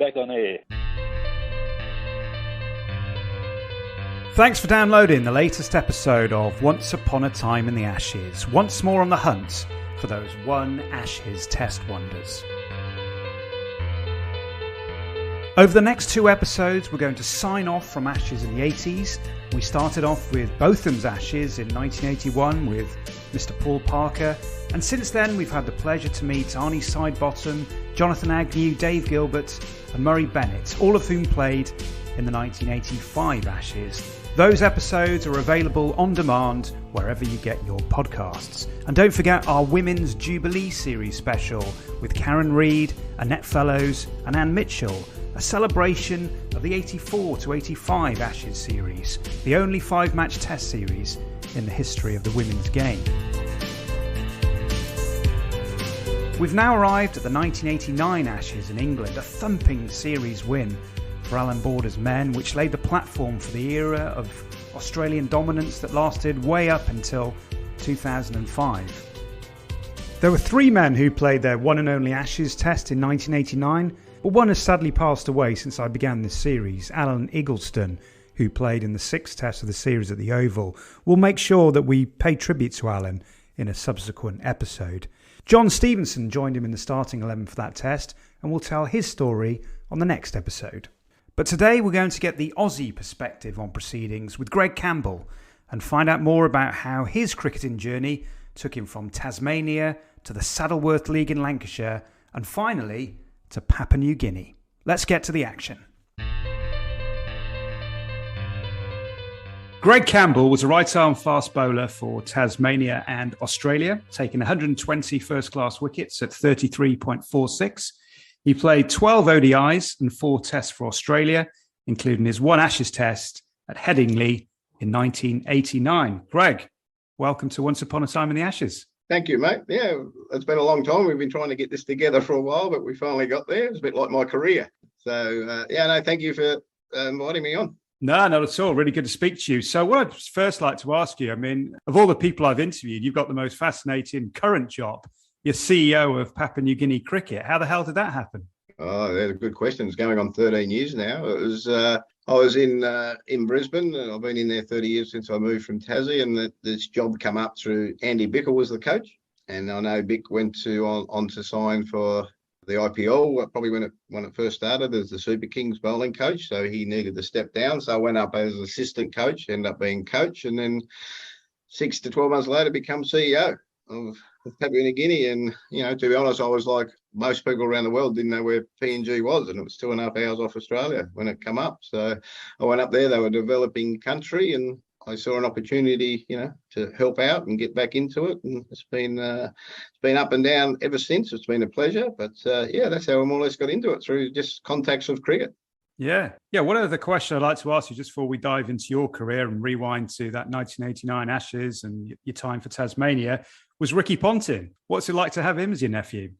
back on air. Thanks for downloading the latest episode of Once Upon a Time in the Ashes. Once more on the hunt for those one Ashes test wonders. Over the next two episodes, we're going to sign off from Ashes in the 80s. We started off with Botham's Ashes in 1981 with Mr. Paul Parker. And since then, we've had the pleasure to meet Arnie Sidebottom, Jonathan Agnew, Dave Gilbert and Murray Bennett, all of whom played in the 1985 Ashes. Those episodes are available on demand wherever you get your podcasts. And don't forget our Women's Jubilee Series special with Karen Reid, Annette Fellows and Anne Mitchell, a celebration of the 84 to 85 Ashes series, the only 5-match test series in the history of the women's game. We've now arrived at the 1989 Ashes in England, a thumping series win for Alan Border's men, which laid the platform for the era of Australian dominance that lasted way up until 2005. There were 3 men who played their one and only Ashes test in 1989, but one has sadly passed away since I began this series, Alan Eggleston, who played in the 6th test of the series at the Oval. We'll make sure that we pay tribute to Alan in a subsequent episode. John Stevenson joined him in the starting 11 for that test, and we'll tell his story on the next episode. But today we're going to get the Aussie perspective on proceedings with Greg Campbell and find out more about how his cricketing journey took him from Tasmania to the Saddleworth League in Lancashire and finally to Papua New Guinea. Let's get to the action. Greg Campbell was a right-arm fast bowler for Tasmania and Australia, taking 120 first-class wickets at 33.46. He played 12 ODIs and 4 tests for Australia, including his one Ashes test at Headingley in 1989. Greg, welcome to Once Upon a Time in the Ashes. Thank you, mate. Yeah, it's been a long time. We've been trying to get this together for a while, but we finally got there. It's a bit like my career. So, thank you for inviting me on. No, not at all. Really good to speak to you. So what I'd first like to ask you, I mean, of all the people I've interviewed, you've got the most fascinating current job. You're CEO of Papua New Guinea Cricket. How the hell did that happen? Oh, that's a good question. It's going on 13 years now. It was I was in Brisbane, and I've been in there 30 years since I moved from Tassie, and this job come up through Andy Bickle was the coach, and I know Bick went on to sign for the IPL probably when it first started as the Super Kings bowling coach, so he needed to step down. So I went up as assistant coach, ended up being coach, and then 6 to 12 months later become CEO of Papua New Guinea. And to be honest, I was like most people around the world, didn't know where PNG was, and it was 2.5 hours off Australia when it come up. So I went up there. They were a developing country, and I saw an opportunity, to help out and get back into it. And it's been up and down ever since. It's been a pleasure. But that's how I more or less got into it, through just contacts with cricket. Yeah. One other question I'd like to ask you just before we dive into your career and rewind to that 1989 Ashes and your time for Tasmania was Ricky Ponting. What's it like to have him as your nephew?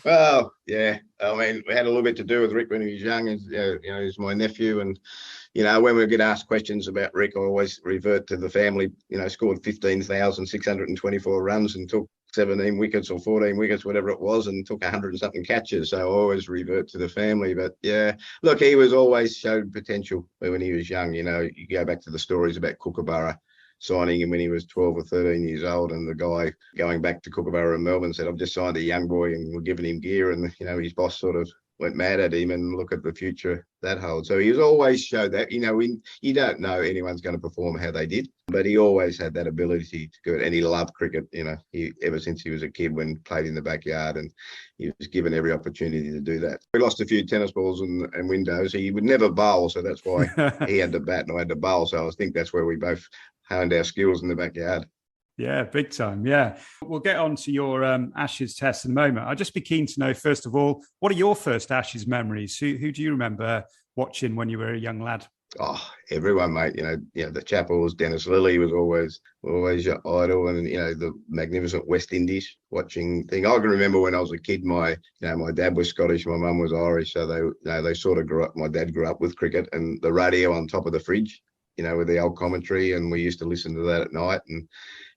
Well, yeah. I mean, we had a little bit to do with Rick when he was young. He's my nephew. And, when we get asked questions about Rick, I always revert to the family, scored 15,624 runs and took 17 wickets or 14 wickets, whatever it was, and took 100 and something catches. So I always revert to the family. But yeah, look, he was always showed potential when he was young. You go back to the stories about Kookaburra signing him when he was 12 or 13 years old, and the guy going back to Kookaburra in Melbourne said, I've just signed a young boy and we're giving him gear, and his boss sort of went mad at him, and look at the future that holds. So he's always showed that, you don't know anyone's going to perform how they did, but he always had that ability to go, and he loved cricket, he ever since he was a kid when played in the backyard, and he was given every opportunity to do that. We lost a few tennis balls and windows. He would never bowl, so that's why he had to bat and I had to bowl. So I think that's where we both honed our skills in the backyard. Yeah, big time. Yeah. We'll get on to your Ashes test in a moment. I'd just be keen to know, first of all, what are your first Ashes memories? Who do you remember watching when you were a young lad? Oh, everyone, mate. The Chappells, Dennis Lilly was always your idol, and the magnificent West Indies watching thing. I can remember when I was a kid, my dad was Scottish, my mum was Irish, so they sort of grew up. My dad grew up with cricket and the radio on top of the fridge, with the old commentary, and we used to listen to that at night. And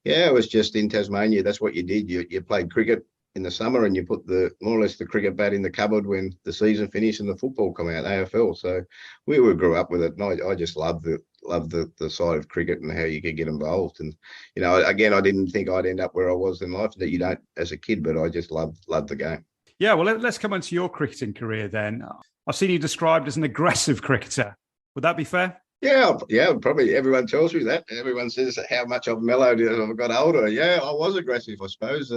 yeah, it was just in Tasmania. That's what you did. You played cricket in the summer, and you put the more or less the cricket bat in the cupboard when the season finished and the football come out, AFL. So we grew up with it, and I just loved the side of cricket and how you could get involved. And again, I didn't think I'd end up where I was in life, that you don't as a kid, but I just loved the game. Yeah, well, let's come on to your cricketing career then. I've seen you described as an aggressive cricketer. Would that be fair? Yeah, probably everyone tells me that. Everyone says how much I've mellowed as I've got older. Yeah, I was aggressive, I suppose,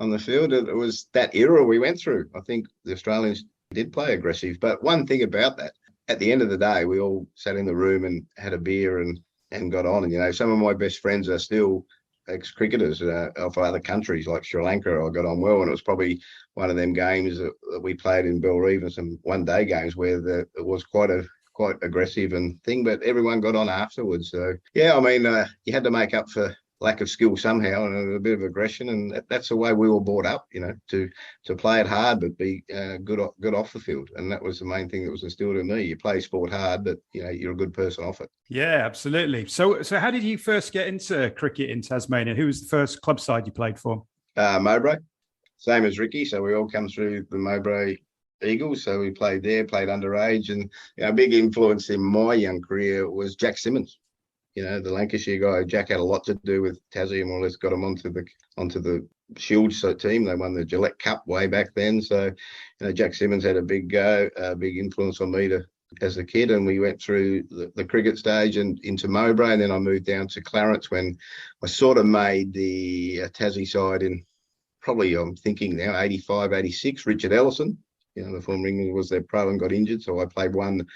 on the field. It was that era we went through. I think the Australians did play aggressive. But one thing about that, at the end of the day, we all sat in the room and had a beer and got on. And, some of my best friends are still ex-cricketers of other countries, like Sri Lanka. I got on well, and it was probably one of them games that we played in Bellerive, and some one-day games where it was quite aggressive and thing, but everyone got on afterwards. So yeah, I mean, you had to make up for lack of skill somehow and a bit of aggression, and that's the way we were brought up, to play it hard but be good off the field. And that was the main thing that was instilled in me. You play sport hard, but you're a good person off it. Yeah, absolutely. So how did you first get into cricket in Tasmania? Who was the first club side you played for? Mowbray, same as Ricky. So we all come through the Mowbray Eagles, so we played there, played underage, and a big influence in my young career was Jack Simmons. The Lancashire guy. Jack had a lot to do with Tassie, and more or less got him onto the Shields team. They won the Gillette Cup way back then. So, Jack Simmons had a big influence on me as a kid, and we went through the cricket stage and into Mowbray, and then I moved down to Clarence when I sort of made the Tassie side in probably, I'm thinking now, 85, 86. Richard Ellison, the former England, was their pro and got injured, so I played one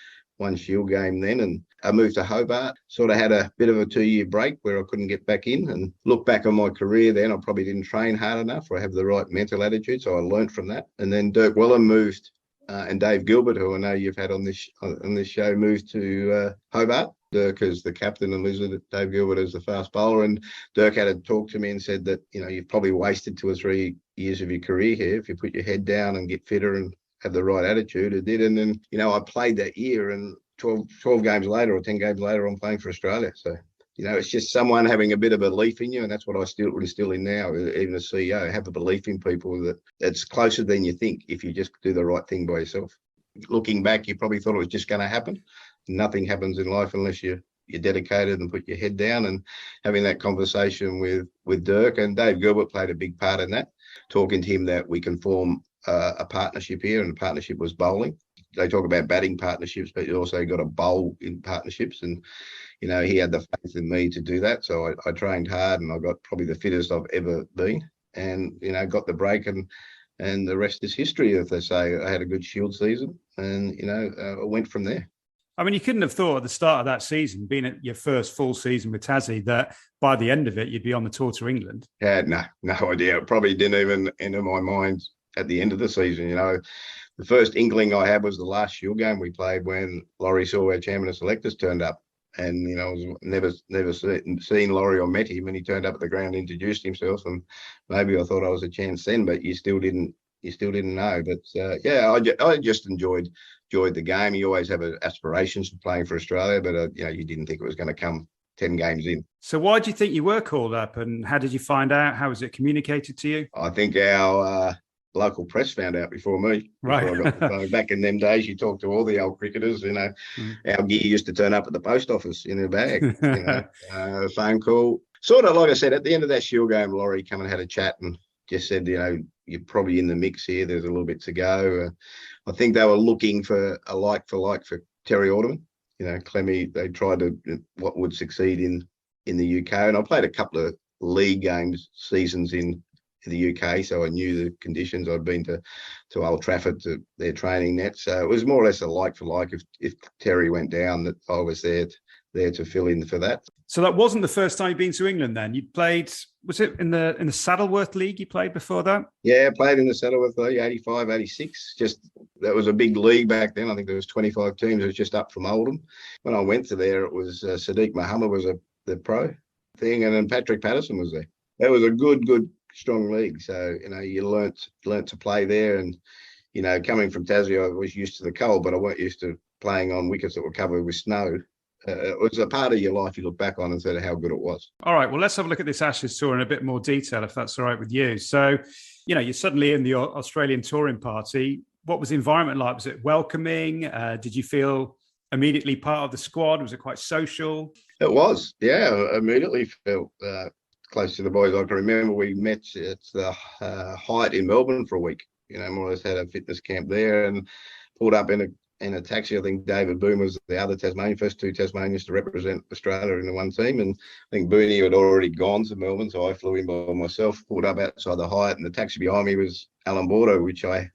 Shield game then, and I moved to Hobart. Sort of had a bit of a 2-year break where I couldn't get back in, and look back on my career then, I probably didn't train hard enough or have the right mental attitude, so I learned from that. And then Dirk Wellham moved, and Dave Gilbert, who I know you've had on this show, moved to Hobart. Dirk as the captain and Dave Gilbert as the fast bowler. And Dirk had to talk to me and said that, you've probably wasted 2 or 3 years of your career here if you put your head down and get fitter and have the right attitude. It did. And then, I played that year, and 12 games later or 10 games later, I'm playing for Australia. So, it's just someone having a bit of belief in you. And that's what I still instill in now, even as CEO, have a belief in people that it's closer than you think if you just do the right thing by yourself. Looking back, you probably thought it was just going to happen. Nothing happens in life unless you're dedicated and put your head down. And having that conversation with Dirk, and Dave Gilbert played a big part in that, talking to him that we can form a partnership here, and the partnership was bowling. They talk about batting partnerships, but you also got to bowl in partnerships. And, he had the faith in me to do that. So I trained hard, and I got probably the fittest I've ever been, and, got the break, and the rest is history, as they say. I had a good Shield season, and, I went from there. I mean, you couldn't have thought at the start of that season, being at your first full season with Tassie, that by the end of it, you'd be on the tour to England. Yeah, no idea. It probably didn't even enter my mind at the end of the season. The first inkling I had was the last Shield game we played when Laurie Saw, our chairman of selectors, turned up. And, I was never seen Laurie or met him, and he turned up at the ground, introduced himself, and maybe I thought I was a chance then, but you still didn't know. But I just enjoyed the game. You always have aspirations for playing for Australia, but you didn't think it was going to come 10 games in. So why do you think you were called up, and how did you find out? How was it communicated to you? I think our local press found out before me. Right. Before I got the phone. Back in them days, you talked to all the old cricketers. Our gear used to turn up at the post office in a bag. Phone call. Sort of like I said, at the end of that Shield game, Laurie come and had a chat and just said, you're probably in the mix here. There's a little bit to go. I think they were looking for a like for Terry Alderman. Clemmy, they tried to what would succeed in the UK. And I played a couple of league seasons in the UK, so I knew the conditions. I'd been to Old Trafford to their training net. So it was more or less a like for like. If Terry went down, that I was there to fill in for that. So that wasn't the first time you'd been to England then? You'd played, was it in the Saddleworth League you played before that? Yeah, I played in the Saddleworth League, 85, 86. Just, that was a big league back then. I think there was 25 teams. It was just up from Oldham. When I went to there, it was Sadiq Muhammad was the pro thing, and then Patrick Patterson was there. That was a good, strong league. So, you learnt to play there. And, coming from Tassie, I was used to the cold, but I weren't used to playing on wickets that were covered with snow. it was a part of your life you look back on and said how good it was. All right, well, let's have a look at this Ashes tour in a bit more detail, if that's all right with you. So, you're suddenly in the Australian touring party. What was the environment like? Was it welcoming? Did you feel immediately part of the squad? Was it quite social? It was, yeah. I immediately felt close to the boys. I can remember we met at the Hyatt in Melbourne for a week. More or less had a fitness camp there and pulled up in a taxi. I think David Boon was the other Tasmanian, first two Tasmanians to represent Australia in the one team. And I think Booney had already gone to Melbourne, so I flew in by myself, pulled up outside the Hyatt, and the taxi behind me was Alan Border, which I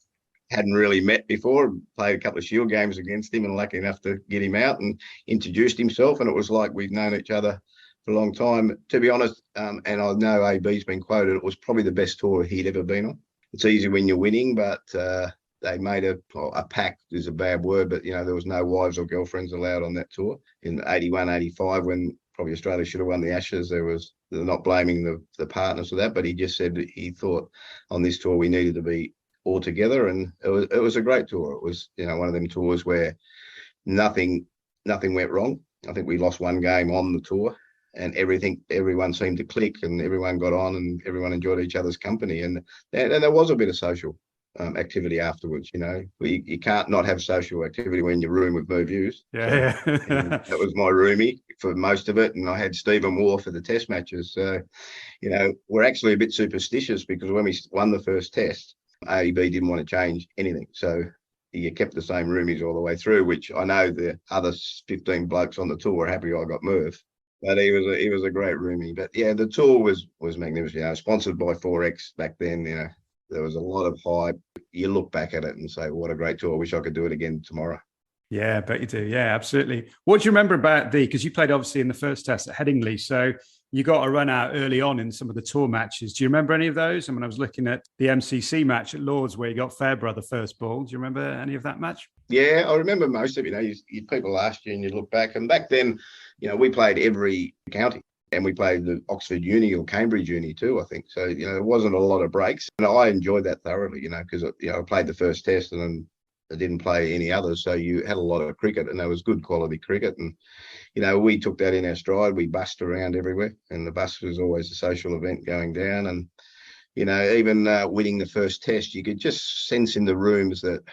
hadn't really met before, played a couple of Shield games against him and lucky enough to get him out and introduced himself. And it was like we'd known each other for a long time. To be honest, and I know AB's been quoted, it was probably the best tour he'd ever been on. It's easy when you're winning, but they made a pact is a bad word, but, there was no wives or girlfriends allowed on that tour. In 81, 85, when probably Australia should have won the Ashes, they're not blaming the partners for that, but he just said he thought on this tour we needed to be all together, and it was a great tour. It was one of them tours where nothing went wrong. I think we lost one game on the tour, and everyone seemed to click, and everyone got on, and everyone enjoyed each other's company, and there was a bit of social activity afterwards. You can't not have social activity when you're room with Merv Hughes. Yeah. That was my roomie for most of it, and I had Stephen Moore for the test matches. So we're actually a bit superstitious because when we won the first test, AB didn't want to change anything. So he kept the same roomies all the way through, which I know the other 15 blokes on the tour were happy I got Merv. But he was a great roomie. But yeah, the tour was magnificent. Sponsored by 4X back then, there was a lot of hype. You look back at it and say, what a great tour. I wish I could do it again tomorrow. Yeah, I bet you do. Yeah, absolutely. What do you remember about because you played obviously in the first test at Headingley, so you got a run out early on in some of the tour matches. Do you remember any of those? I was looking at the MCC match at Lords where you got Fairbrother first ball. Do you remember any of that match? Yeah, I remember most of it. You people asked you and you look back. And back then, we played every county. And we played the Oxford Uni or Cambridge Uni too, I think. So, there wasn't a lot of breaks. And I enjoyed that thoroughly, because, I played the first test and then I didn't play any others. So you had a lot of cricket and there was good quality cricket. And, we took that in our stride. We bussed around everywhere. And the bus was always a social event going down. And, even winning the first test, you could just sense in the rooms that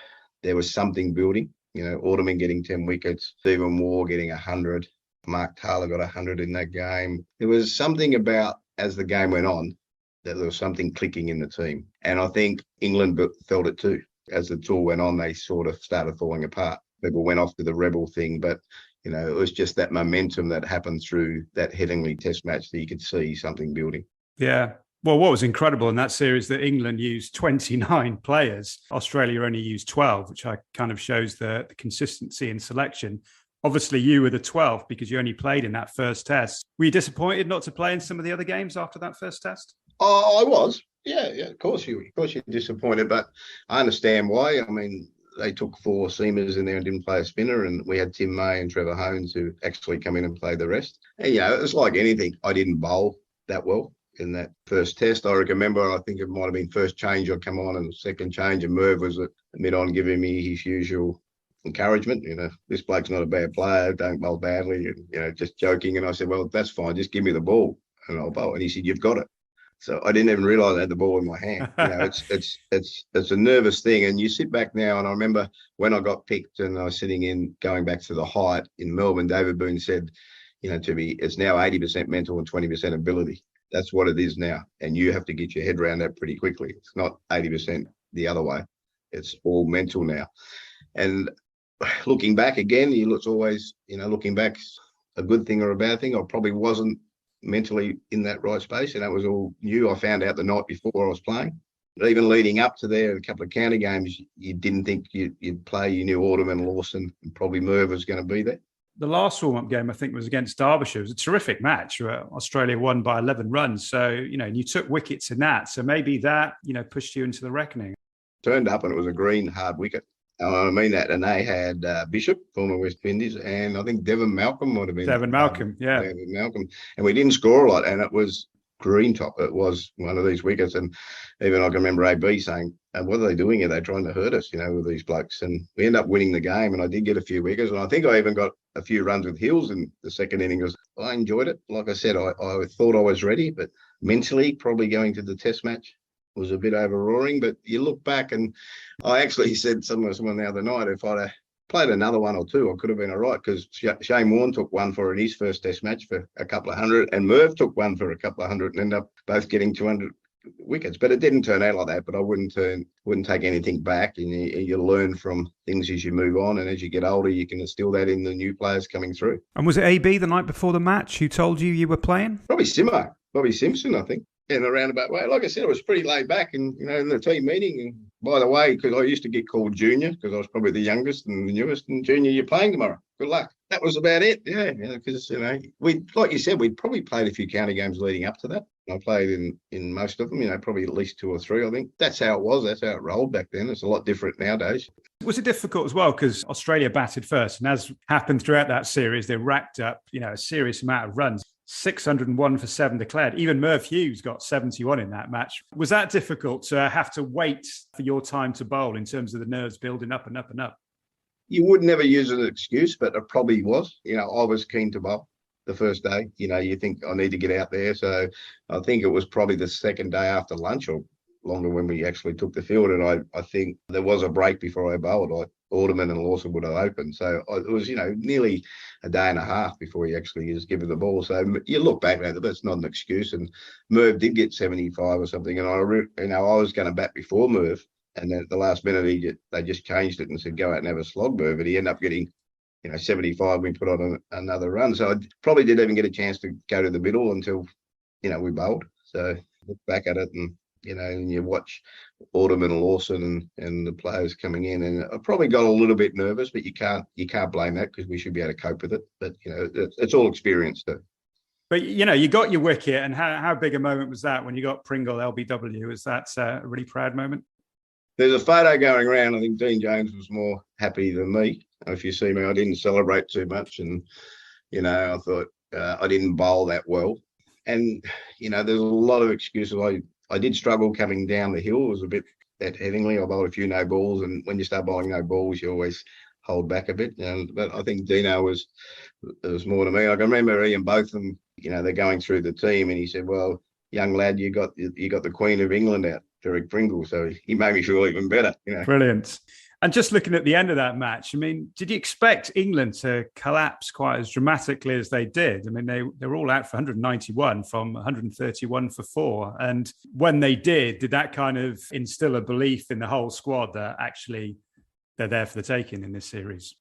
there was something building. Alderman getting 10 wickets, Stephen Moore getting 100. Mark Taylor got 100 in that game. There was something about, as the game went on, that there was something clicking in the team. And I think England felt it too. As the tour went on, they sort of started falling apart. People went off to the rebel thing, but, it was just that momentum that happened through that Headingley test match that you could see something building. Yeah. Well, what was incredible in that series that England used 29 players. Australia only used 12, which kind of shows the consistency in selection. Obviously, you were the 12th because you only played in that first test. Were you disappointed not to play in some of the other games after that first test? I was. Yeah, of course you're disappointed, but I understand why. They took 4 seamers in there and didn't play a spinner, and we had Tim May and Trevor Hones who actually come in and played the rest. And, it's like anything. I didn't bowl that well in that first test. I remember, I think it might have been first change I come on and second change, and Merv was at mid-on giving me his usual encouragement. This bloke's not a bad player, don't bowl badly, and, just joking. And I said, well, that's fine, just give me the ball and I'll bowl. And he said, you've got it. So I didn't even realise I had the ball in my hand. It's a nervous thing. And you sit back now, and I remember when I got picked and I was going back to the Hyatt in Melbourne, David Boon said, to me, it's now 80% mental and 20% ability. That's what it is now. And you have to get your head around that pretty quickly. It's not 80% the other way. It's all mental now. And looking back again, it's always, looking back, a good thing or a bad thing. I probably wasn't mentally in that right space, and that was all new. I found out the night before I was playing. But even leading up to there, a couple of county games, you didn't think you'd play. You knew Alderman, Lawson, and probably Merv was going to be there. The last warm-up game, I think, was against Derbyshire. It was a terrific match. Australia won by 11 runs. So, and you took wickets in that. So maybe that, pushed you into the reckoning. Turned up and it was a green hard wicket. I mean that. And they had Bishop, former West Indies, and I think Devon Malcolm might have been. Devon Malcolm, yeah. Devon Malcolm. And we didn't score a lot, and it was green top. It was one of these wickets. And even I can remember AB saying, what are they doing here? They're trying to hurt us, with these blokes. And we ended up winning the game, and I did get a few wickets. And I think I even got a few runs with Hills in the second innings. I enjoyed it. Like I said, I thought I was ready, but mentally, probably going to the Test match was a bit overroaring. But you look back, and I actually said to someone the other night, if I'd played another one or two, I could have been all right, because Shane Warne took one for in his first Test match for a couple of hundred, and Merv took one for a couple of hundred, and ended up both getting 200 wickets. But it didn't turn out like that. But I wouldn't take anything back, and you learn from things as you move on, and as you get older, you can instill that in the new players coming through. And was it AB the night before the match who told you were playing? Probably Bobby Simpson, I think. In a roundabout way. Like I said, I was pretty laid back, and in the team meeting. And by the way, because I used to get called Junior, because I was probably the youngest and the newest, and Junior, you're playing tomorrow. Good luck. That was about it. Yeah, because we, like you said, we'd probably played a few county games leading up to that. I played in most of them, probably at least 2 or 3. I think that's how it was. That's how it rolled back then. It's a lot different nowadays. Was it difficult as well? Because Australia batted first, and as happened throughout that series, they racked up, a serious amount of runs. 601 for 7 declared. Even Merv Hughes got 71 in that match. Was that difficult to have to wait for your time to bowl in terms of the nerves building up and up and up? You would never use it as an excuse, but it probably was. I was keen to bowl the first day. You think I need to get out there. So I think it was probably the second day after lunch or longer when we actually took the field. And I think there was a break before I bowled. Alderman and Lawson would have opened. So it was, nearly a day and a half before he actually is given the ball. So you look back at it, but it's not an excuse. And Merv did get 75 or something. And I was going to bat before Merv. And then at the last minute, they just changed it and said, go out and have a slog, Merv. But he ended up getting, 75. We put on another run. So I probably didn't even get a chance to go to the middle until, we bowled. So look back at it and, and you watch Alderman and Lawson and the players coming in, and I probably got a little bit nervous, but you can't blame that, because we should be able to cope with it. But it's all experience too. But you got your wicket, and how big a moment was that when you got Pringle LBW? Was that a really proud moment? There's a photo going around. I think Dean Jones was more happy than me. If you see me, I didn't celebrate too much, and I thought I didn't bowl that well, and there's a lot of excuses. I did struggle coming down the hill. It was a bit at Headingley. I bowled a few no balls, and when you start bowling no balls, you always hold back a bit. But I think Dino was more to me. I can remember Ian Botham, they're going through the team, and he said, "Well, young lad, you got the Queen of England out, Derek Pringle." So he made me feel even better. Brilliant. And just looking at the end of that match, did you expect England to collapse quite as dramatically as they did? They were all out for 191 from 131 for 4. And when they did that kind of instill a belief in the whole squad that actually they're there for the taking in this series?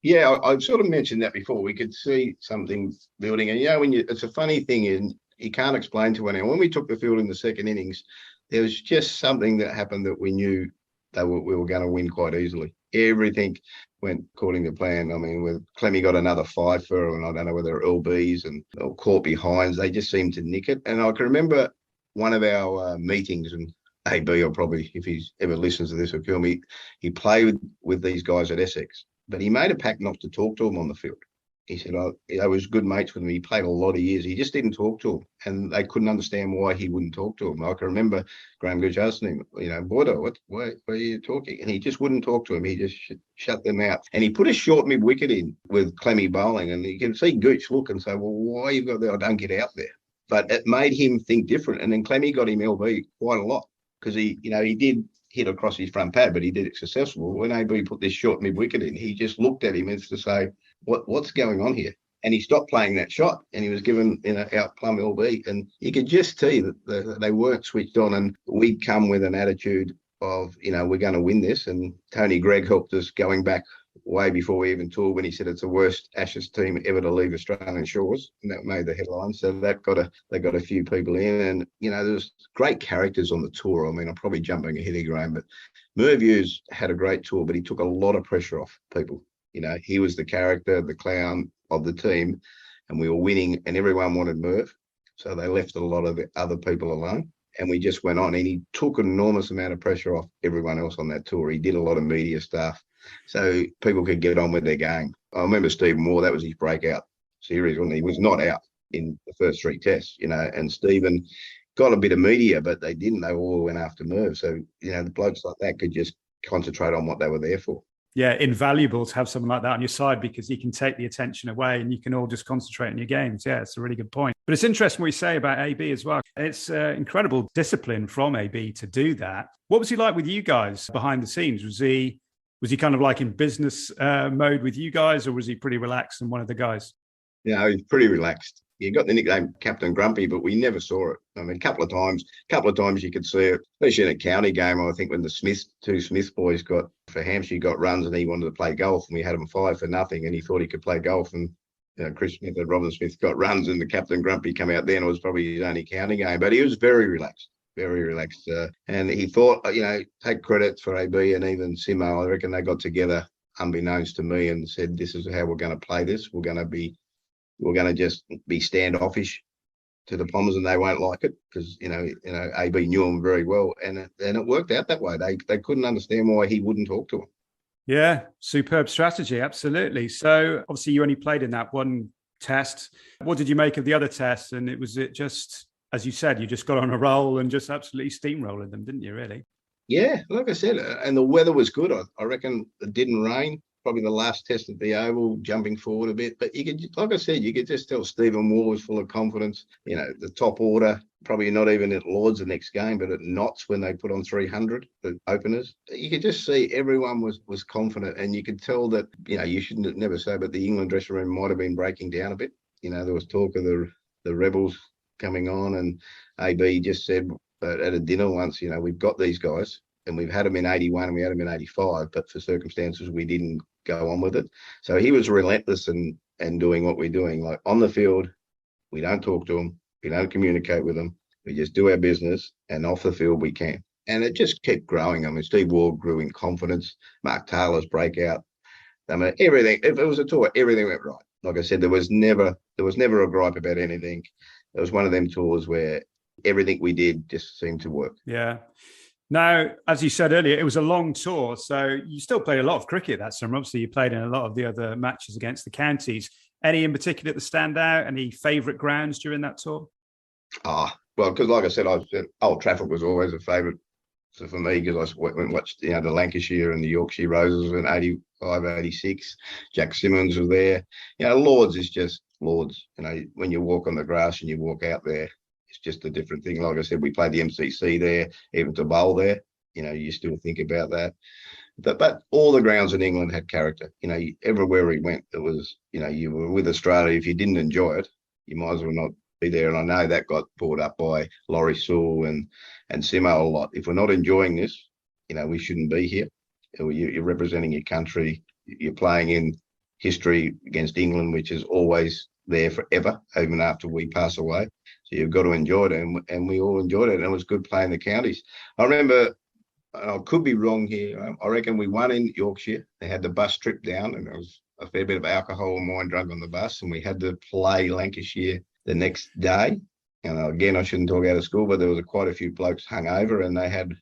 Yeah, I sort of mentioned that before. We could see something building. And, it's a funny thing, and you can't explain to anyone. When we took the field in the second innings, there was just something that happened that we knew we were going to win quite easily. Everything went according to plan. With Clemmy got another 5 for, and I don't know whether LBs or caught behinds, they just seemed to nick it. And I can remember one of our meetings, and AB will probably, if he ever listens to this, will kill me. He played with these guys at Essex, but he made a pact not to talk to them on the field. He said, I was good mates with him. He played a lot of years. He just didn't talk to them, and they couldn't understand why he wouldn't talk to them. I can remember Graham Gooch asking him, Border, why are you talking? And he just wouldn't talk to him. He just shut them out. And he put a short mid-wicket in with Clemmy bowling, and you can see Gooch look and say, well, why you got there? I don't get out there. But it made him think different. And then Clemmy got him LB quite a lot, because he did hit across his front pad, but he did it successful. When AB put this short mid-wicket in, he just looked at him as to say, what's going on here? And he stopped playing that shot, and he was given out plumb LB. And you could just see that they weren't switched on, and we'd come with an attitude of, we're going to win this. And Tony Gregg helped us going back way before we even toured, when he said it's the worst Ashes team ever to leave Australian shores, and that made the headlines. So they got a few people in, and there's great characters on the tour. I'm probably jumping ahead of Graham, but Merv Hughes had a great tour, but he took a lot of pressure off people. He was the character, the clown of the team, and we were winning, and everyone wanted Merv, so they left a lot of the other people alone. And we just went on, and he took an enormous amount of pressure off everyone else on that tour. He did a lot of media stuff, so people could get on with their game. I remember Stephen Moore, that was his breakout series when he was not out in the first 3 tests, and Stephen got a bit of media, but they didn't. They all went after Merv. So, the blokes like that could just concentrate on what they were there for. Yeah, invaluable to have someone like that on your side because he can take the attention away and you can all just concentrate on your games. Yeah, it's a really good point. But it's interesting what you say about AB as well. It's incredible discipline from AB to do that. What was he like with you guys behind the scenes? Was he kind of like in business mode with you guys, or was he pretty relaxed and one of the guys? He's pretty relaxed. He got the nickname Captain Grumpy, but we never saw it. I mean, a couple of times you could see it, especially in a county game. I think when the two Smith boys got for Hampshire got runs and he wanted to play golf, and we had him 5 for nothing, and he thought he could play golf, and Chris Smith and Robin Smith got runs, and the Captain Grumpy come out there, and it was probably his only county game. But he was very relaxed. Very relaxed, and he thought, take credit for AB and even Simo. I reckon they got together unbeknownst to me and said, "This is how we're going to play this. We're going to just be standoffish to the Pommers, and they won't like it because AB knew them very well, and it worked out that way. They couldn't understand why he wouldn't talk to them." Yeah, superb strategy, absolutely. So obviously you only played in that one test. What did you make of the other tests? And was it just, as you said, you just got on a roll and just absolutely steamrolling them, didn't you, really? Yeah, like I said, and the weather was good. I reckon it didn't rain. Probably the last test at the Oval, jumping forward a bit. But you could, like I said, you could just tell Stephen Moore was full of confidence. The top order, probably not even at Lords the next game, but at Notts when they put on 300, the openers. You could just see everyone was confident, and you could tell that, you shouldn't never say, but the England dressing room might have been breaking down a bit. There was talk of the Rebels coming on, and AB just said at a dinner once, we've got these guys. And we've had them in 81 and we had them in 85, but for circumstances, we didn't go on with it. So he was relentless and doing what we're doing. Like on the field, we don't talk to them. We don't communicate with them. We just do our business, and off the field we can. And it just kept growing. I mean, Steve Ward grew in confidence. Mark Taylor's breakout. I mean, everything, if it was a tour, everything went right. Like I said, there was never a gripe about anything. It was one of them tours where everything we did just seemed to work. Yeah. Now, as you said earlier, it was a long tour, so you still played a lot of cricket that summer. Obviously, you played in a lot of the other matches against the counties. Any in particular that stand out? Any favourite grounds during that tour? Well, because like I said, Old Trafford was always a favourite for me because I went and watched the Lancashire and the Yorkshire Roses in 85, 86. Jack Simmons was there. Lords is just Lords. When you walk on the grass and you walk out there, it's just a different thing. Like I said, we played the MCC there, even to bowl there. You still think about that. But all the grounds in England had character. Everywhere we went, it was, you were with Australia. If you didn't enjoy it, you might as well not be there. And I know that got brought up by Laurie Sewell and Simo a lot. If we're not enjoying this, we shouldn't be here. You're representing your country. You're playing in history against England, which is always there forever, even after we pass away. So you've got to enjoy it, and we all enjoyed it, and it was good playing the counties. I remember, I could be wrong here, I reckon we won in Yorkshire. They had the bus trip down, and there was a fair bit of alcohol and wine drunk on the bus, and we had to play Lancashire the next day. And again, I shouldn't talk out of school, but there was quite a few blokes hung over, and they had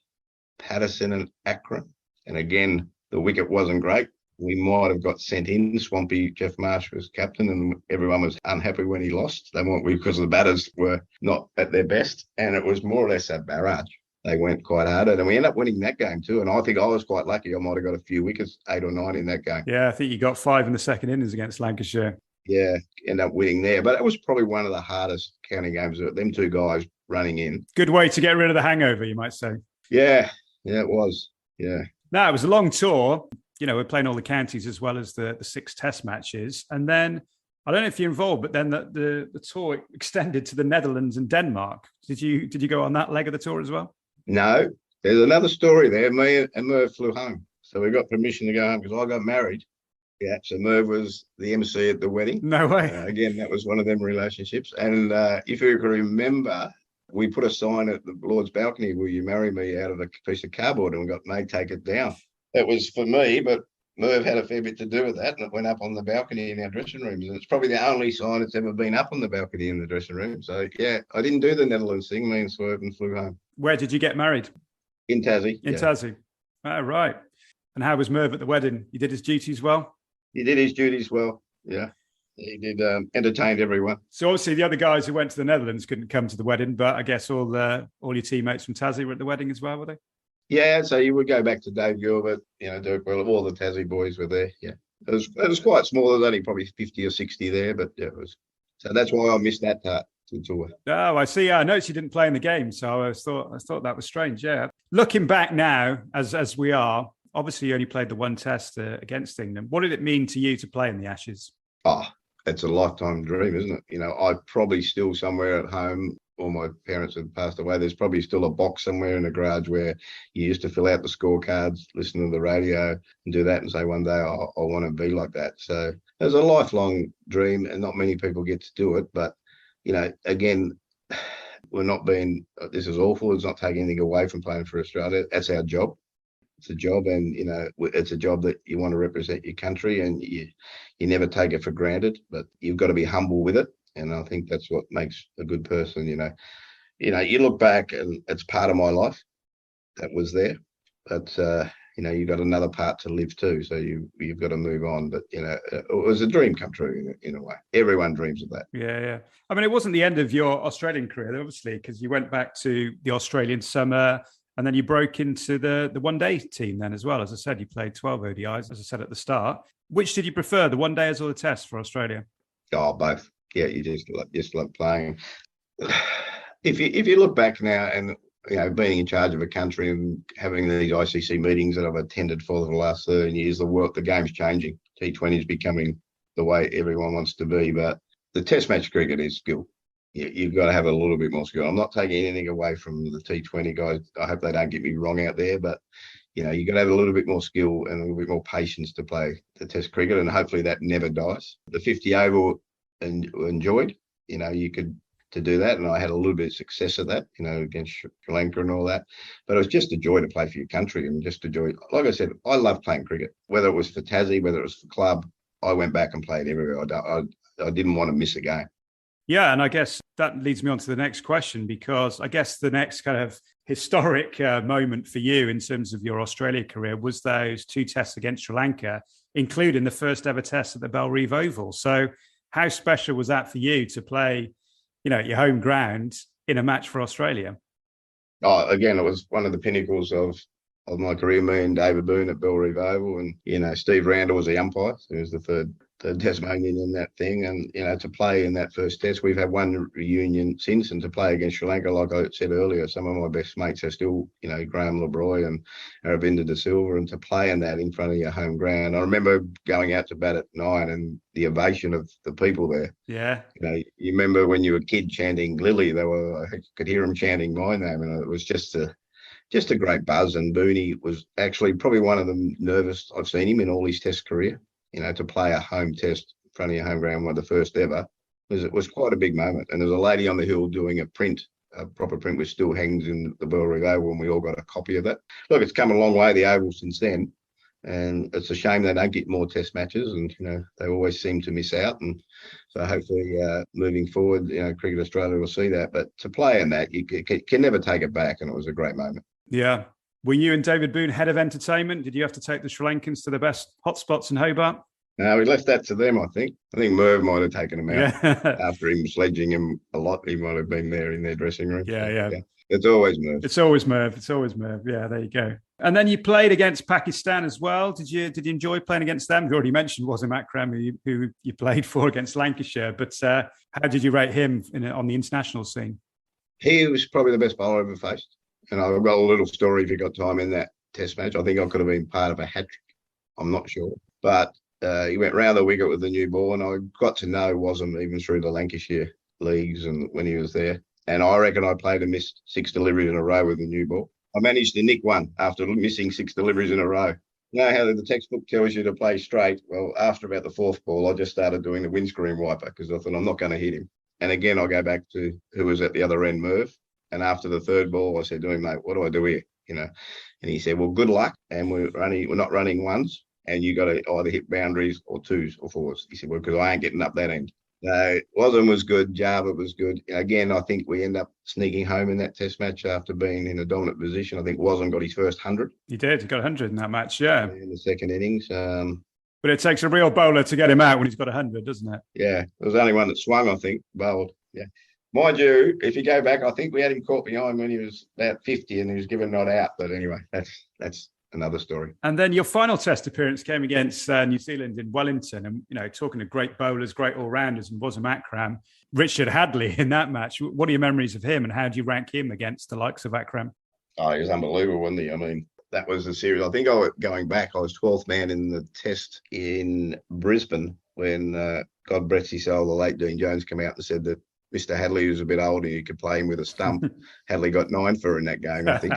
Patterson and Akron. And again, the wicket wasn't great. We might have got sent in. Swampy Jeff Marsh was captain, and everyone was unhappy when he lost. They weren't, because the batters were not at their best, and it was more or less a barrage. They went quite hard, and we ended up winning that game too. And I think I was quite lucky. I might have got a few wickets, 8 or 9 in that game. Yeah, I think you got 5 in the second innings against Lancashire. Yeah, ended up winning there. But it was probably one of the hardest county games. Them two guys running in. Good way to get rid of the hangover, you might say. Yeah, it was. Yeah. No, it was a long tour. We're playing all the counties as well as the 6 test matches. And then, I don't know if you're involved, but then the tour extended to the Netherlands and Denmark. Did you go on that leg of the tour as well? No, there's another story there. Me and Merv flew home. So we got permission to go home because I got married. Yeah, so Merv was the MC at the wedding. No way. Again, that was one of them relationships. And if you can remember, we put a sign at the Lord's balcony, "Will you marry me?" out of a piece of cardboard, and we got made take it down. That was for me, but Merv had a fair bit to do with that, and it went up on the balcony in our dressing rooms. And it's probably the only sign that's ever been up on the balcony in the dressing room. So, yeah, I didn't do the Netherlands thing. Me and Swerve flew home. Where did you get married? In Tassie. In Tassie. Oh, right. And how was Merv at the wedding? He did his duties well? He did his duties well, yeah. He did, entertained everyone. So obviously the other guys who went to the Netherlands couldn't come to the wedding, but I guess all your teammates from Tassie were at the wedding as well, were they? Yeah, so you would go back to Dave Gilbert, Dirk Well, all the Tassie boys were there. Yeah, it was quite small. There was only probably 50 or 60 there, but yeah, it was. So that's why I missed that part to tour. Oh, I see. Yeah, I noticed you didn't play in the game, so I thought that was strange. Yeah, looking back now, as we are, obviously you only played the one test against England. What did it mean to you to play in the Ashes? Oh, it's a lifetime dream, isn't it? I probably still somewhere at home. All my parents have passed away. There's probably still a box somewhere in the garage where you used to fill out the scorecards, listen to the radio, and do that, and say one day I want to be like that. So it's a lifelong dream, and not many people get to do it. But again, we're not being. This is awful. It's not taking anything away from playing for Australia. That's our job. It's a job, and it's a job that you want to represent your country, and you never take it for granted. But you've got to be humble with it, and I think that's what makes a good person. You look back, and it's part of my life that was there, but you've got another part to live too. So you've got to move on. But it was a dream come true in a way. Everyone dreams of that. Yeah, yeah. I mean, it wasn't the end of your Australian career, obviously, because you went back to the Australian summer. And then you broke into the one-day team then as well. As I said, you played 12 ODIs, as I said at the start. Which did you prefer, the one-days or the tests for Australia? Oh, both. Yeah, you just love playing. If you look back now and, being in charge of a country and having these ICC meetings that I've attended for the last 13 years, the game's changing. T20 is becoming the way everyone wants to be. But the test match cricket is skill. You've got to have a little bit more skill. I'm not taking anything away from the T20 guys. I hope they don't get me wrong out there, but you've got to have a little bit more skill and a little bit more patience to play the Test cricket, and hopefully that never dies. The 50 oval enjoyed. You could to do that, and I had a little bit of success at that. Against Sri Lanka and all that. But it was just a joy to play for your country and just a joy. Like I said, I love playing cricket. Whether it was for Tassie, whether it was for club, I went back and played everywhere. I didn't want to miss a game. Yeah, and I guess that leads me on to the next question, because I guess the next kind of historic moment for you in terms of your Australia career was those 2 tests against Sri Lanka, including the first ever test at the Bellerive Oval. So how special was that for you to play, at your home ground in a match for Australia? Oh, again, it was one of the pinnacles of my career, me and David Boon at Bellerive Oval. And, Steve Randall was the umpire. So he was the third Tasmanian in that thing. And, to play in that first test, we've had one reunion since, and to play against Sri Lanka, like I said earlier, some of my best mates are still, Graham LeBroy and Aravinda De Silva, and to play in that in front of your home ground. I remember going out to bat at 9 and the ovation of the people there. Yeah. You remember when you were a kid chanting Lily, I could hear them chanting my name, and it was just a great buzz. And Booney was actually probably one of the nervous I've seen him in all his test career. To play a home test in front of your home ground, one of the first ever, was quite a big moment. And there's a lady on the hill doing a proper print, which still hangs in the Bellerive Oval, and we all got a copy of that. Look, it's come a long way, the Oval, since then. And it's a shame they don't get more test matches, and, they always seem to miss out. And so hopefully moving forward, Cricket Australia will see that. But to play in that, you can never take it back, and it was a great moment. Yeah. Were you and David Boon head of entertainment? Did you have to take the Sri Lankans to the best hotspots in Hobart? No, we left that to them, I think. I think Merv might have taken them out after him sledging him a lot. He might have been there in their dressing room. Yeah. It's always Merv. It's always Merv. Yeah, there you go. And then you played against Pakistan as well. Did you enjoy playing against them? You already mentioned Wasim Akram, who you played for against Lancashire. But how did you rate him on the international scene? He was probably the best bowler I ever faced. And I've got a little story if you got time in that test match. I think I could have been part of a hat trick. I'm not sure. But he went round the wicket with the new ball, and I got to know Wasim even through the Lancashire leagues and when he was there. And I reckon I played and missed 6 deliveries in a row with the new ball. I managed to nick one after missing 6 deliveries in a row. You know how the textbook tells you to play straight? Well, after about the 4th ball, I just started doing the windscreen wiper because I thought I'm not going to hit him. And again, I go back to who was at the other end, Merv. And after the 3rd ball, I said to him, mate, what do I do here? And he said, well, good luck. And we're not running ones. And you got to either hit boundaries or 2s or 4s. He said, well, because I ain't getting up that end. Wasim was good. Java was good. Again, I think we end up sneaking home in that test match after being in a dominant position. I think Wasim got his first 100. He did. He got 100 in that match, yeah. In the second innings. But it takes a real bowler to get him out when he's got 100, doesn't it? Yeah. There was only one that swung, I think, bowled. Yeah. Mind you, if you go back, I think we had him caught behind when he was about 50 and he was given not out. But anyway, that's another story. And then your final Test appearance came against New Zealand in Wellington. And, talking of great bowlers, great all-rounders, and Wasm Akram, Richard Hadley in that match. What are your memories of him and how do you rank him against the likes of Akram? Oh, he was unbelievable, wasn't he? I mean, that was a series. I think going back, I was 12th man in the Test in Brisbane when God bless his soul, the late Dean Jones came out and said that Mr. Hadley was a bit older, you could play him with a stump. Hadley got 9 for in that game, I think.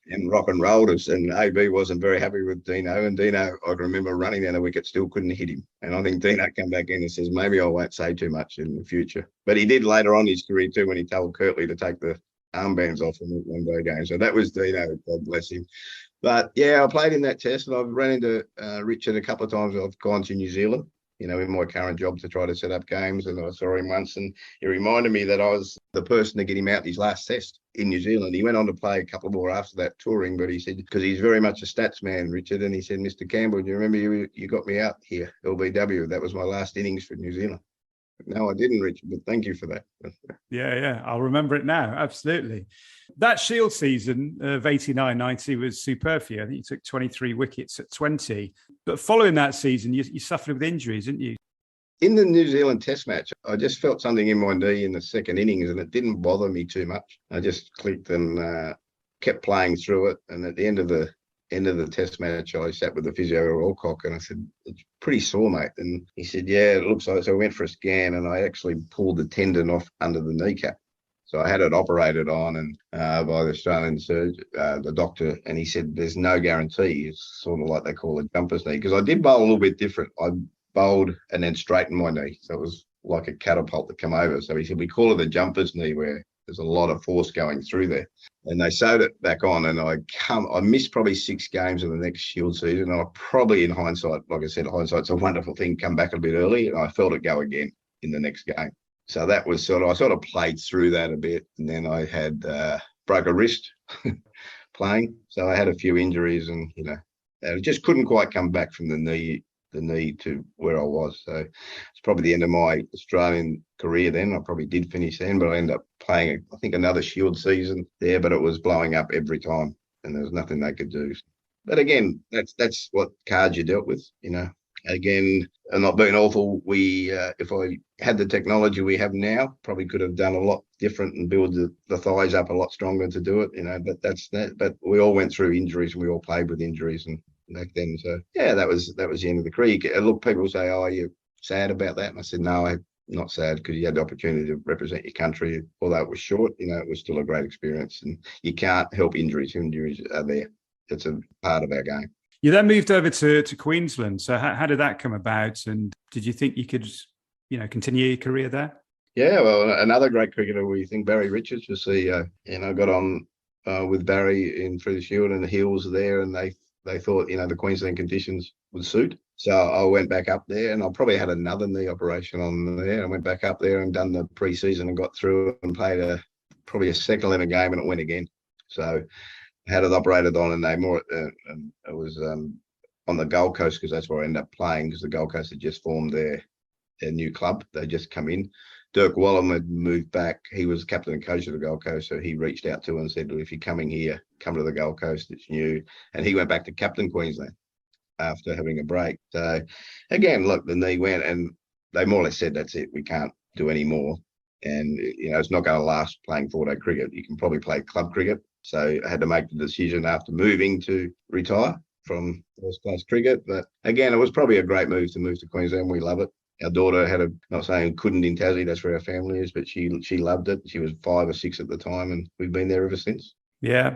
And rock and rolled us. And AB wasn't very happy with Dino. And Dino, I remember running down the wicket, still couldn't hit him. And I think Dino came back in and says, maybe I won't say too much in the future. But he did later on in his career too, when he told Kirtley to take the armbands off in the one-day game. So that was Dino, God bless him. But yeah, I played in that Test and I've run into Richard a couple of times. I've gone to New Zealand, in my current job to try to set up games. And I saw him once and he reminded me that I was the person to get him out his last Test in New Zealand. He went on to play a couple more after that touring, but he said, because he's very much a stats man, Richard, and he said, Mr. Campbell, do you remember you got me out here, LBW? That was my last innings for New Zealand. No, I didn't, Richard, but thank you for that. Yeah. I'll remember it now. Absolutely. That Shield season of 89-90 was superb for you. I think you took 23 wickets at 20. But following that season, you suffered with injuries, didn't you? In the New Zealand Test match, I just felt something in my knee in the second innings and it didn't bother me too much. I just clicked and kept playing through it. And at the end of the Test match, I sat with the physio Alcock and I said, it's pretty sore, mate. And he said, yeah, it looks like it. So I went for a scan and I actually pulled the tendon off under the kneecap. So I had it operated on and by the Australian surgeon, the doctor, and he said, there's no guarantee. It's sort of like they call a jumper's knee. Because I did bowl a little bit different. I bowled and then straightened my knee. So it was like a catapult that came over. So he said, we call it a jumper's knee where there's a lot of force going through there. And they sewed it back on and I missed probably 6 games of the next Shield season. And I probably, in hindsight, like I said, hindsight's a wonderful thing, come back a bit early and I felt it go again in the next game. So that was I sort of played through that a bit. And then I had broke a wrist playing. So I had a few injuries and, I just couldn't quite come back from the knee to where I was. So it's probably the end of my Australian career then. I probably did finish then, but I ended up playing, I think, another Shield season there, but it was blowing up every time and there was nothing they could do. But again, that's what cards you dealt with, Again, I'm not being awful. If I had the technology we have now, probably could have done a lot different and build the thighs up a lot stronger to do it, but that's that. But we all went through injuries and we all played with injuries and back then. So yeah, that was the end of the career. Look, people say, oh, you're sad about that? And I said, no, I'm not sad because you had the opportunity to represent your country. Although it was short, it was still a great experience and you can't help injuries. Injuries are there. It's a part of our game. You then moved over to Queensland. So how did that come about? And did you think you could, continue your career there? Yeah, well, another great cricketer, we think Barry Richards was the, got on with Barry in through the Shield and the Hills there and they thought, the Queensland conditions would suit. So I went back up there and I probably had another knee operation on there. I went back up there and done the pre-season and got through and played probably a second 11 game and it went again. So had it operated on and it was on the Gold Coast because that's where I ended up playing because the Gold Coast had just formed their new club. They just come in. Dirk Wallum had moved back. He was captain and coach of the Gold Coast. So he reached out to him and said, well, if you're coming here, come to the Gold Coast. It's new. And he went back to captain Queensland after having a break. So again, look, the knee went and they more or less said, that's it. We can't do any more. And, it's not going to last playing 4-day cricket. You can probably play club cricket. So I had to make the decision after moving to retire from first-class cricket. But again, it was probably a great move to Queensland. We love it. Our daughter not saying couldn't in Tassie, that's where our family is, but she loved it. She was 5 or 6 at the time, and we've been there ever since. Yeah.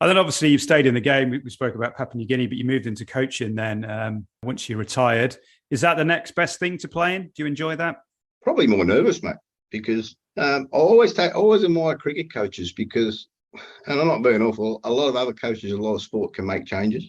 And then obviously you've stayed in the game. We spoke about Papua New Guinea, but you moved into coaching then once you retired. Is that the next best thing to playing? Do you enjoy that? Probably more nervous, mate, because I always admire cricket coaches because, and I'm not being awful, a lot of other coaches, a lot of sport can make changes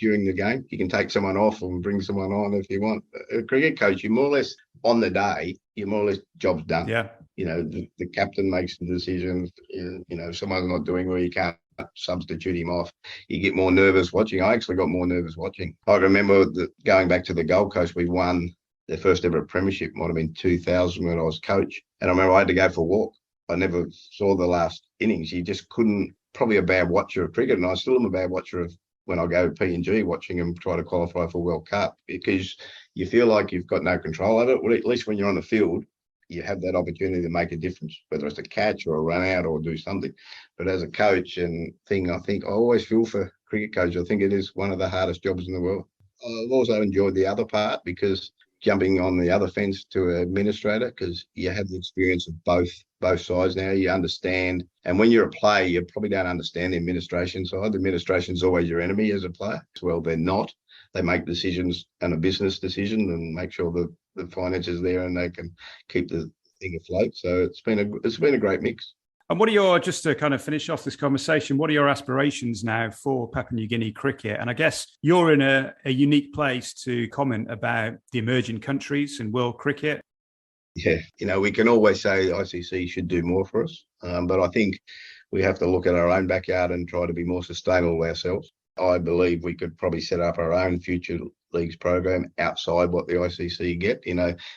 during the game. You can take someone off and bring someone on if you want. A cricket coach, you more or less, on the day, you're more or less job's done. Yeah. The captain makes the decisions. If someone's not doing well, you can't substitute him off. You get more nervous watching. I actually got more nervous watching. I remember going back to the Gold Coast, we won their first ever premiership might have been 2000 when I was coach. And I remember I had to go for a walk. I never saw the last innings. You just couldn't, probably a bad watcher of cricket. And I still am a bad watcher of when I go to PNG, watching them try to qualify for World Cup, because you feel like you've got no control over it. Well, at least when you're on the field, you have that opportunity to make a difference, whether it's a catch or a run out or do something. But as a coach and thing, I think I always feel for cricket coaches. I think it is one of the hardest jobs in the world. I've also enjoyed the other part, because jumping on the other fence to an administrator, because you have the experience of both sides now. You understand. And when you're a player, you probably don't understand the administration side. The administration is always your enemy as a player. Well, they're not. They make decisions and a business decision and make sure that the finances there and they can keep the thing afloat. So it's been a great mix. And what are your, just to kind of finish off this conversation, what are your aspirations now for Papua New Guinea cricket? And I guess you're in a unique place to comment about the emerging countries and world cricket. Yeah, we can always say the ICC should do more for us, but I think we have to look at our own backyard and try to be more sustainable ourselves. I believe we could probably set up our own future leagues program outside what the ICC get.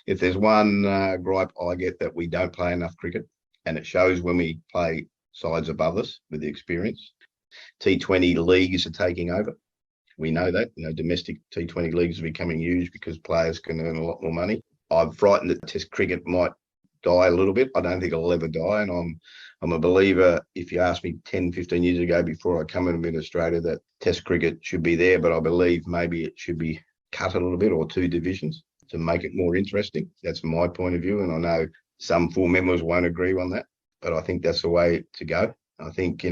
If there's one gripe I get, that we don't play enough cricket, and it shows when we play sides above us with the experience. T20 leagues are taking over. We know that. Domestic T20 leagues are becoming huge because players can earn a lot more money. I'm frightened that Test cricket might die a little bit. I don't think it'll ever die, and I'm a believer. If you asked me 10, 15 years ago before I come in administrator that Test cricket should be there, but I believe maybe it should be cut a little bit, or 2 divisions, to make it more interesting. That's my point of view, and I know some full members won't agree on that, but I think that's the way to go. I think,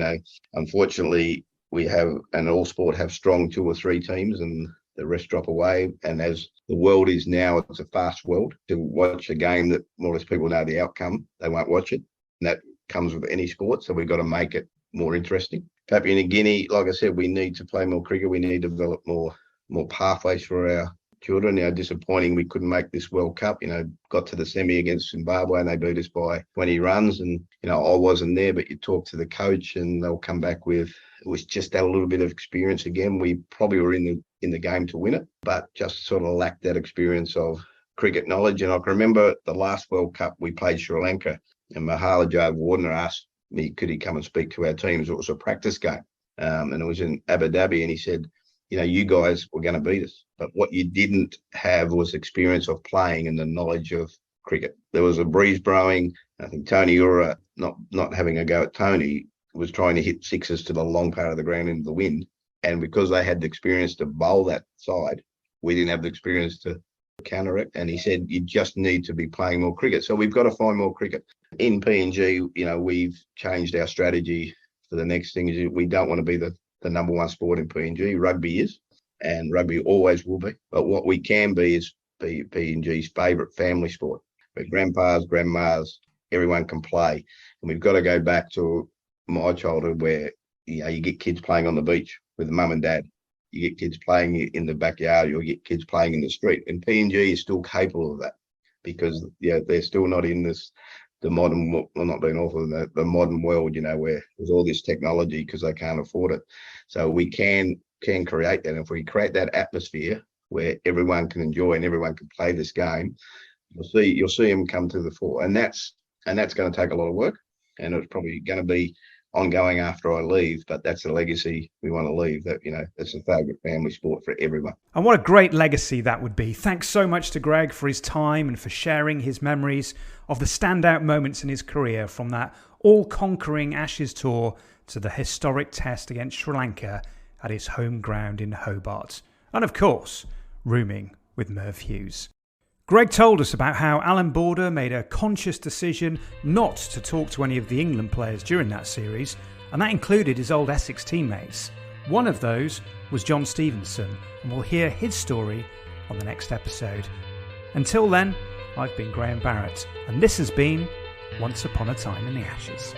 unfortunately, we have, and all sport have strong 2 or 3 teams, and the rest drop away. And as the world is now, it's a fast world. To watch a game that more or less people know the outcome, they won't watch it. And that comes with any sport. So we've got to make it more interesting. Papua New Guinea, like I said, we need to play more cricket. We need to develop more pathways for our children. Disappointing we couldn't make this World Cup. Got to the semi against Zimbabwe and they beat us by 20 runs. And, I wasn't there, but you talk to the coach and they'll come back with, it was just that little bit of experience again. We probably were in the game to win it, but just sort of lacked that experience of cricket knowledge. And I can remember the last World Cup we played Sri Lanka, and Mahala Jayawardena asked me, could he come and speak to our teams? It was a practice game, and it was in Abu Dhabi, and he said, you guys were going to beat us, but what you didn't have was experience of playing and the knowledge of cricket. There was a breeze blowing. I think Tony Ura, not having a go at Tony, was trying to hit sixes to the long part of the ground into the wind. And because they had the experience to bowl that side, we didn't have the experience to counter it. And he said, you just need to be playing more cricket. So we've got to find more cricket. In PNG, we've changed our strategy for the next thing. Is we don't want to be the number 1 sport in PNG. Rugby is, and rugby always will be. But what we can be is PNG's favourite family sport, where grandpas, grandmas, everyone can play. And we've got to go back to my childhood where you get kids playing on the beach with mum and dad. You get kids playing in the backyard. You'll get kids playing in the street. And PNG is still capable of that, because they're still not in the modern, well, not being awful, the modern world, where there's all this technology because they can't afford it. So we can create that. And if we create that atmosphere where everyone can enjoy and everyone can play this game, you'll see them come to the fore. And that's going to take a lot of work, and it's probably going to be ongoing after I leave, but that's a legacy we want to leave, that it's a favourite family sport for everyone. And what a great legacy that would be. Thanks so much to Greg for his time and for sharing his memories of the standout moments in his career, from that all-conquering Ashes tour to the historic test against Sri Lanka at his home ground in Hobart, and of course rooming with Merv Hughes. Greg told us about how Alan Border made a conscious decision not to talk to any of the England players during that series, and that included his old Essex teammates. One of those was John Stevenson, and we'll hear his story on the next episode. Until then, I've been Graham Barrett, and this has been Once Upon a Time in the Ashes.